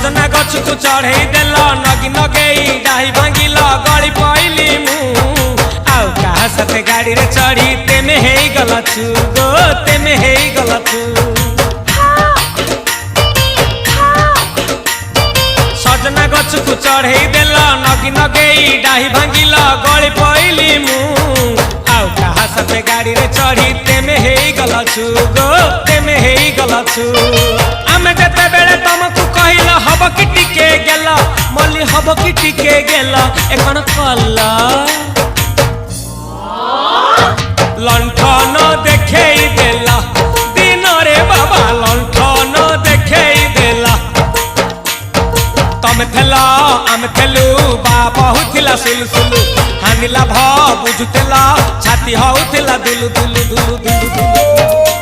सजना गछ को चढ़े देल नगी नगेई डाही भांगिल गली पइली मु आउ कहा साथे गाड़ी रे चढ़ी तेमे हे गलछु गो तेमे हे गलछु सजना गछ को चढ़े देल नगी नगेई डाही भांगिल गली पइली मु आउ कहा साथे गाड़ी रे चढ़ी तेमे हे गलछु गो तेमे हे गलछु आमे जते बेले तुमको कहिल हब कि टिके गेल मल्ली हब कि टिके गेल एखन कल्ला लंठन देखेई देला दिन रे बाबा लंठन देखेई देला तमे थेला आमे थेलु बाबा हुथिला सुलसुलु हानिला भ बुझुतेला छाती हउथिला दुलु दुलु दुलु दुलु दुलु